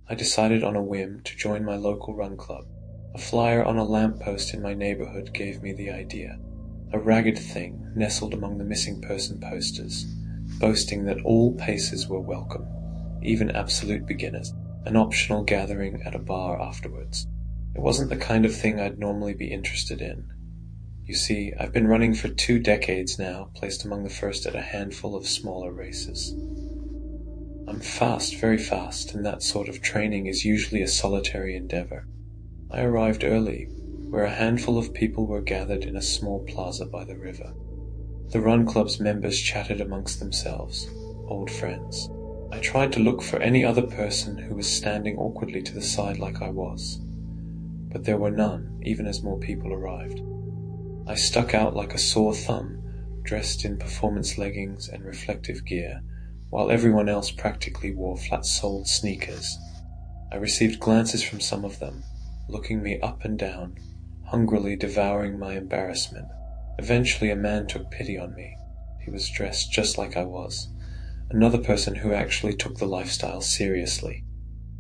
I decided on a whim to join my local run club. A flyer on a lamppost in my neighborhood gave me the idea. A ragged thing nestled among the missing person posters, boasting that all paces were welcome, even absolute beginners, an optional gathering at a bar afterwards. It wasn't the kind of thing I'd normally be interested in. You see, I've been running for 2 decades now, placed among the first at a handful of smaller races. I'm fast, very fast, and that sort of training is usually a solitary endeavor. I arrived early, where a handful of people were gathered in a small plaza by the river. The run club's members chatted amongst themselves, old friends. I tried to look for any other person who was standing awkwardly to the side like I was, but there were none, even as more people arrived. I stuck out like a sore thumb, dressed in performance leggings and reflective gear, while everyone else practically wore flat-soled sneakers. I received glances from some of them, looking me up and down, hungrily devouring my embarrassment. Eventually a man took pity on me. He was dressed just like I was. Another person who actually took the lifestyle seriously.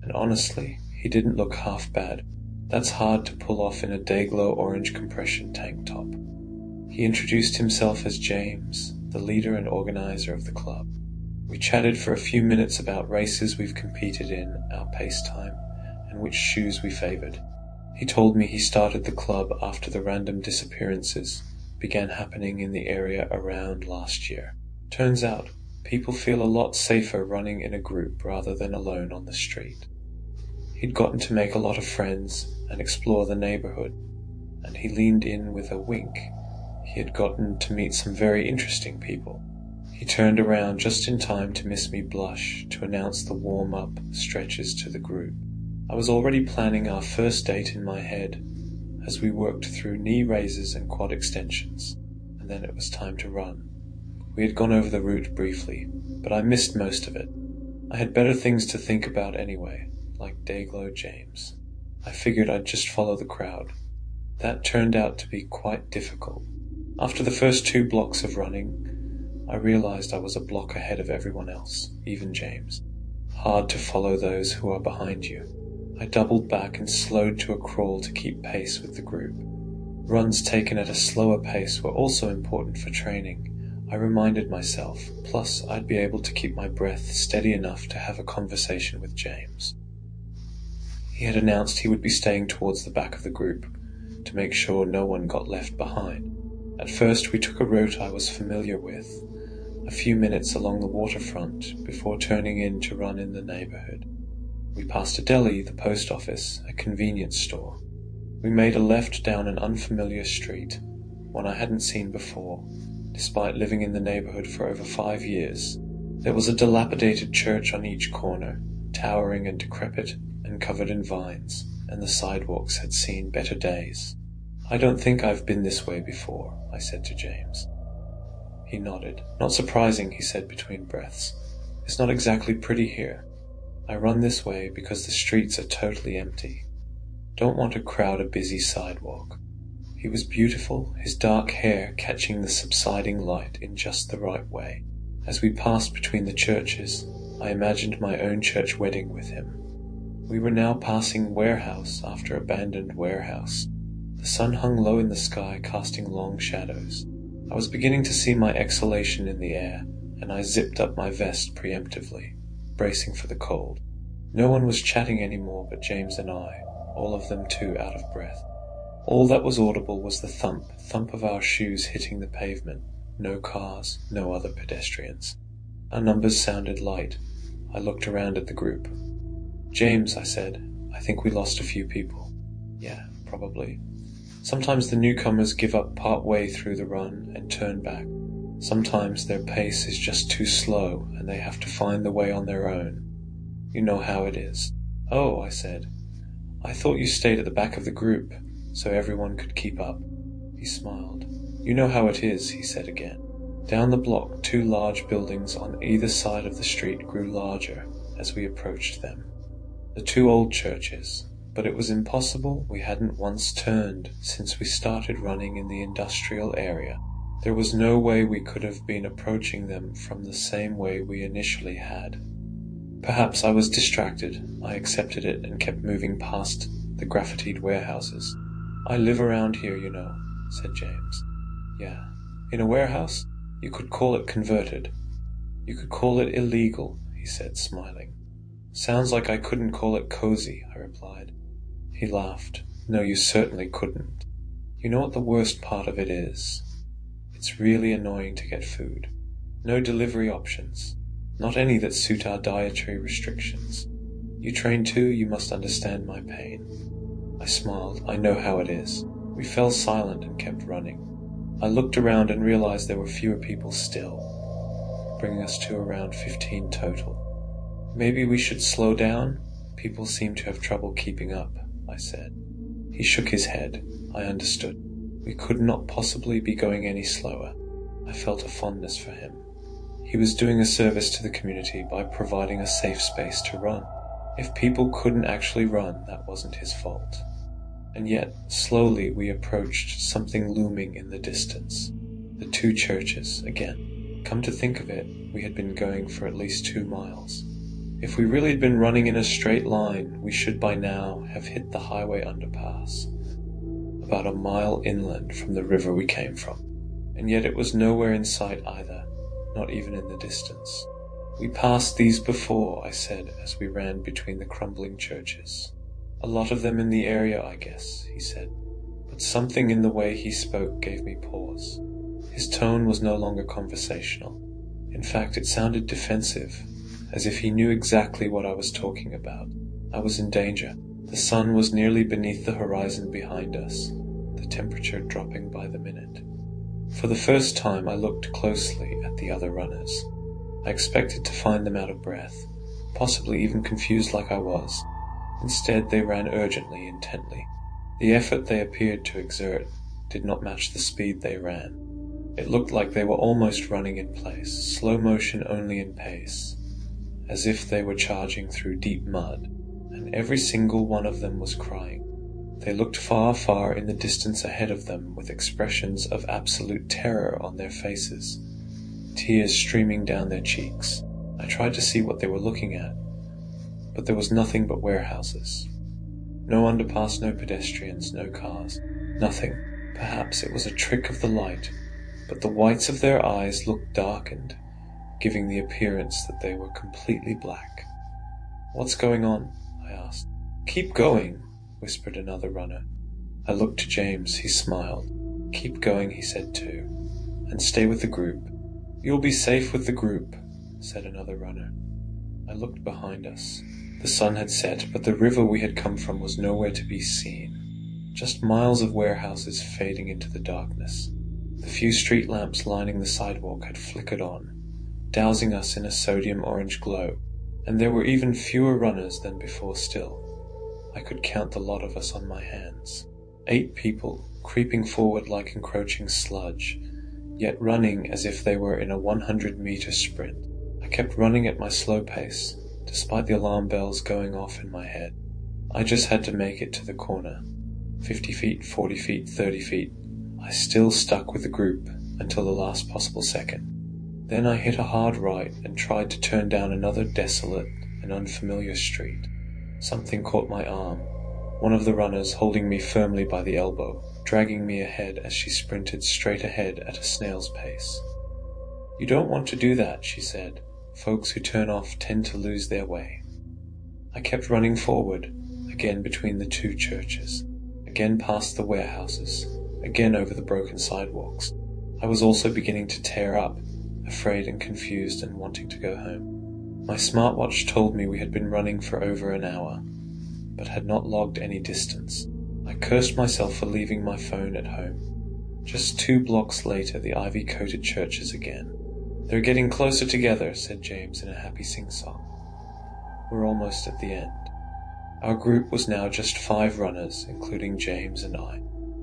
And honestly, he didn't look half bad. That's hard to pull off in a day-glow orange compression tank top. He introduced himself as James, the leader and organizer of the club. We chatted for a few minutes about races we've competed in, our pace time, and which shoes we favored. He told me he started the club after the random disappearances began happening in the area around last year. Turns out, people feel a lot safer running in a group rather than alone on the street. He'd gotten to make a lot of friends and explore the neighborhood, and he leaned in with a wink. He had gotten to meet some very interesting people. He turned around just in time to miss me blush to announce the warm-up stretches to the group. I was already planning our first date in my head as we worked through knee raises and quad extensions, and then it was time to run. We had gone over the route briefly, but I missed most of it. I had better things to think about anyway, like Dayglow James. I figured I'd just follow the crowd. That turned out to be quite difficult. After the first 2 blocks of running, I realized I was a block ahead of everyone else, even James. Hard to follow those who are behind you. I doubled back and slowed to a crawl to keep pace with the group. Runs taken at a slower pace were also important for training, I reminded myself, plus I'd be able to keep my breath steady enough to have a conversation with James. He had announced he would be staying towards the back of the group, to make sure no one got left behind. At first we took a route I was familiar with, a few minutes along the waterfront before turning in to run in the neighborhood. We passed a deli, the post office, a convenience store. We made a left down an unfamiliar street, one I hadn't seen before, despite living in the neighborhood for over 5 years. There was a dilapidated church on each corner, towering and decrepit and covered in vines, and the sidewalks had seen better days. "I don't think I've been this way before," I said to James. He nodded. "Not surprising," he said between breaths. "It's not exactly pretty here. I run this way because the streets are totally empty. Don't want to crowd a busy sidewalk." He was beautiful, his dark hair catching the subsiding light in just the right way. As we passed between the churches, I imagined my own church wedding with him. We were now passing warehouse after abandoned warehouse. The sun hung low in the sky, casting long shadows. I was beginning to see my exhalation in the air, and I zipped up my vest preemptively, bracing for the cold. No one was chatting anymore but James and I, all of them too out of breath. All that was audible was the thump of our shoes hitting the pavement. No cars, no other pedestrians. Our numbers sounded light. I looked around at the group. "James," I said, "I think we lost a few people." "Yeah, probably. Sometimes the newcomers give up part way through the run and turn back. Sometimes their pace is just too slow and they have to find the way on their own. You know how it is." "Oh," I said, "I thought you stayed at the back of the group, so everyone could keep up." He smiled. "You know how it is," he said again. Down the block, 2 large buildings on either side of the street grew larger as we approached them. The 2 old churches, but it was impossible we hadn't once turned since we started running in the industrial area. There was no way we could have been approaching them from the same way we initially had. Perhaps I was distracted. I accepted it and kept moving past the graffitied warehouses. "I live around here, you know," said James. "Yeah. In a warehouse? You could call it converted. You could call it illegal," he said, smiling. "Sounds like I couldn't call it cozy," I replied. He laughed. "No, you certainly couldn't. You know what the worst part of it is? It's really annoying to get food. No delivery options. Not any that suit our dietary restrictions. You train too, you must understand my pain." I smiled. "I know how it is." We fell silent and kept running. I looked around and realized there were fewer people still, bringing us to around 15 total. "Maybe we should slow down? People seem to have trouble keeping up," I said. He shook his head. I understood. We could not possibly be going any slower. I felt a fondness for him. He was doing a service to the community by providing a safe space to run. If people couldn't actually run, that wasn't his fault. And yet, slowly we approached something looming in the distance. The 2 churches, again. Come to think of it, we had been going for at least 2 miles. If we really had been running in a straight line, we should by now have hit the highway underpass, about a mile inland from the river we came from. And yet it was nowhere in sight either, not even in the distance. "We passed these before," I said as we ran between the crumbling churches. "A lot of them in the area, I guess," he said. But something in the way he spoke gave me pause. His tone was no longer conversational. In fact, it sounded defensive, as if he knew exactly what I was talking about. I was in danger. The sun was nearly beneath the horizon behind us, the temperature dropping by the minute. For the first time, I looked closely at the other runners. I expected to find them out of breath, possibly even confused like I was. Instead, they ran urgently, intently. The effort they appeared to exert did not match the speed they ran. It looked like they were almost running in place, slow motion only in pace, as if they were charging through deep mud, and every single one of them was crying. They looked far, far in the distance ahead of them with expressions of absolute terror on their faces, tears streaming down their cheeks. I tried to see what they were looking at, but there was nothing but warehouses. No underpass, no pedestrians, no cars, nothing. Perhaps it was a trick of the light, but the whites of their eyes looked darkened, giving the appearance that they were completely black. "What's going on?" I asked. "Keep going," whispered another runner. I looked to James. He smiled. "Keep going," he said too, "and stay with the group." "You'll be safe with the group," said another runner. I looked behind us. The sun had set, but the river we had come from was nowhere to be seen. Just miles of warehouses fading into the darkness. The few street lamps lining the sidewalk had flickered on, dousing us in a sodium orange glow, and there were even fewer runners than before still. I could count the lot of us on my hands. 8 people, creeping forward like encroaching sludge, yet running as if they were in a 100-meter sprint. I kept running at my slow pace, despite the alarm bells going off in my head. I just had to make it to the corner. 50 feet, 40 feet, 30 feet. I still stuck with the group until the last possible second. Then I hit a hard right and tried to turn down another desolate and unfamiliar street. Something caught my arm, one of the runners holding me firmly by the elbow, dragging me ahead as she sprinted straight ahead at a snail's pace. "You don't want to do that," she said. "Folks who turn off tend to lose their way." I kept running forward, again between the 2 churches, again past the warehouses, again over the broken sidewalks. I was also beginning to tear up, afraid and confused and wanting to go home. My smartwatch told me we had been running for over an hour, but had not logged any distance. I cursed myself for leaving my phone at home. Just 2 blocks later, the ivy-coated churches again. "They're getting closer together," said James in a happy sing-song. We're almost at the end. Our group was now just 5 runners, including James and I.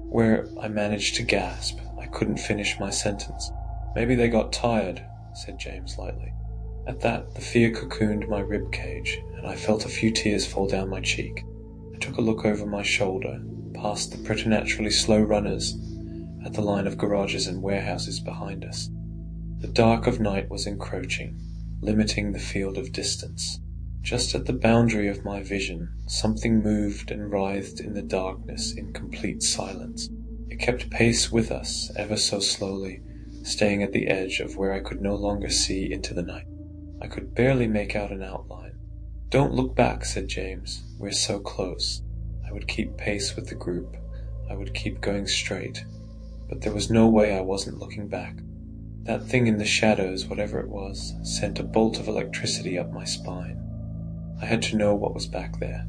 Where I managed to gasp, I couldn't finish my sentence. "Maybe they got tired," said James lightly. At that, the fear cocooned my rib cage, and I felt a few tears fall down my cheek. I took a look over my shoulder, past the preternaturally slow runners, at the line of garages and warehouses behind us. The dark of night was encroaching, limiting the field of distance. Just at the boundary of my vision, something moved and writhed in the darkness in complete silence. It kept pace with us, ever so slowly, staying at the edge of where I could no longer see into the night. I could barely make out an outline. "Don't look back," said James. "We're so close." I would keep pace with the group. I would keep going straight. But there was no way I wasn't looking back. That thing in the shadows, whatever it was, sent a bolt of electricity up my spine. I had to know what was back there.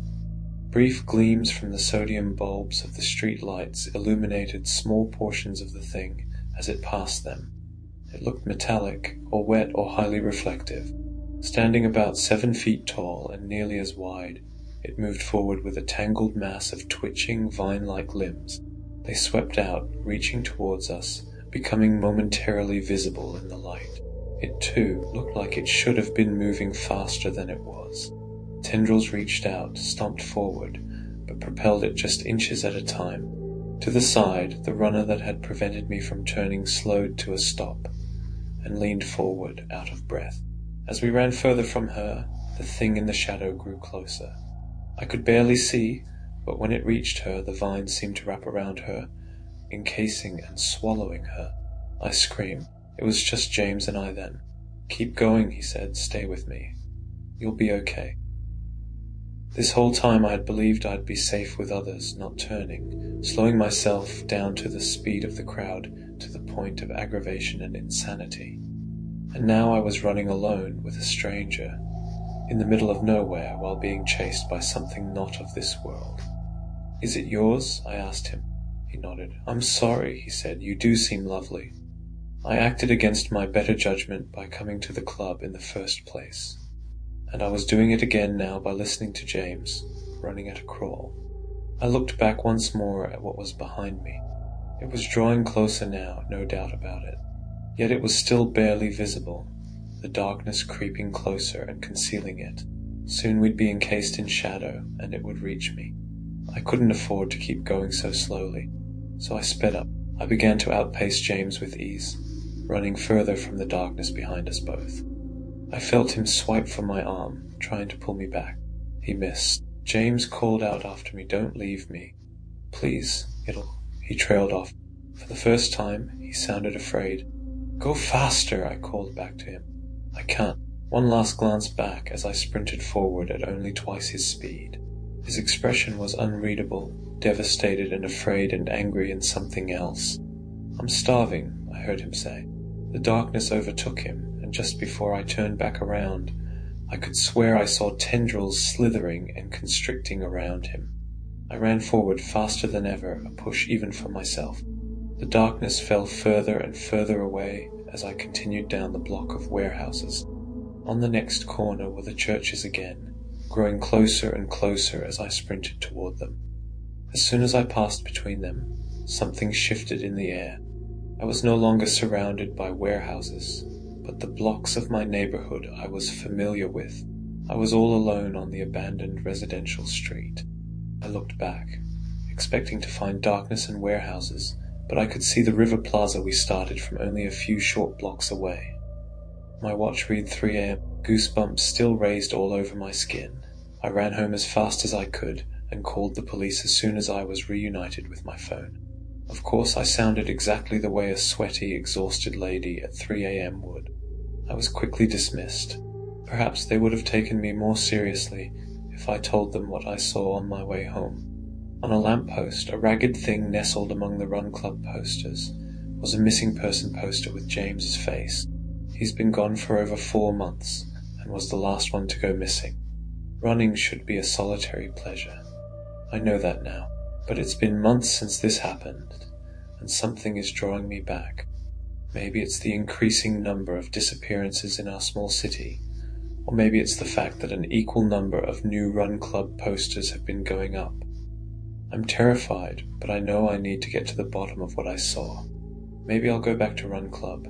Brief gleams from the sodium bulbs of the street lights illuminated small portions of the thing as it passed them. It looked metallic, or wet, or highly reflective. Standing about 7 feet tall and nearly as wide, it moved forward with a tangled mass of twitching, vine-like limbs. They swept out, reaching towards us, becoming momentarily visible in the light. It, too, looked like it should have been moving faster than it was. Tendrils reached out, stomped forward, but propelled it just inches at a time. To the side, the runner that had prevented me from turning slowed to a stop, and leaned forward, out of breath. As we ran further from her, the thing in the shadow grew closer. I could barely see, but when it reached her, the vines seemed to wrap around her, encasing and swallowing her. I screamed. It was just James and I then. "Keep going," he said. "Stay with me. You'll be okay." This whole time I had believed I'd be safe with others, not turning, slowing myself down to the speed of the crowd, to the point of aggravation and insanity. And now I was running alone with a stranger, in the middle of nowhere, while being chased by something not of this world. "Is it yours?" I asked him. He nodded. "I'm sorry," he said. "You do seem lovely." I acted against my better judgment by coming to the club in the first place. And I was doing it again now by listening to James, running at a crawl. I looked back once more at what was behind me. It was drawing closer now, no doubt about it. Yet it was still barely visible, the darkness creeping closer and concealing it. Soon we'd be encased in shadow, and it would reach me. I couldn't afford to keep going so slowly, so I sped up. I began to outpace James with ease, running further from the darkness behind us both. I felt him swipe for my arm, trying to pull me back. He missed. James called out after me, "Don't leave me. Please, He trailed off. For the first time, he sounded afraid. "Go faster," I called back to him. "I can't." One last glance back as I sprinted forward at only twice his speed. His expression was unreadable, devastated and afraid and angry and something else. "I'm starving," I heard him say. The darkness overtook him, and just before I turned back around, I could swear I saw tendrils slithering and constricting around him. I ran forward faster than ever, a push even for myself. The darkness fell further and further away as I continued down the block of warehouses. On the next corner were the churches again, growing closer and closer as I sprinted toward them. As soon as I passed between them, something shifted in the air. I was no longer surrounded by warehouses, but the blocks of my neighborhood I was familiar with. I was all alone on the abandoned residential street. I looked back, expecting to find darkness and warehouses, but I could see the river plaza we started from only a few short blocks away. My watch read 3 a.m., goosebumps still raised all over my skin. I ran home as fast as I could and called the police as soon as I was reunited with my phone. Of course, I sounded exactly the way a sweaty, exhausted lady at 3 a.m. would. I was quickly dismissed. Perhaps they would have taken me more seriously if I told them what I saw on my way home. On a lamppost, a ragged thing nestled among the Run Club posters, was a missing person poster with James's face. He's been gone for over 4 months, and was the last one to go missing. Running should be a solitary pleasure. I know that now. But it's been months since this happened, and something is drawing me back. Maybe it's the increasing number of disappearances in our small city, or maybe it's the fact that an equal number of new Run Club posters have been going up. I'm terrified, but I know I need to get to the bottom of what I saw. Maybe I'll go back to Run Club,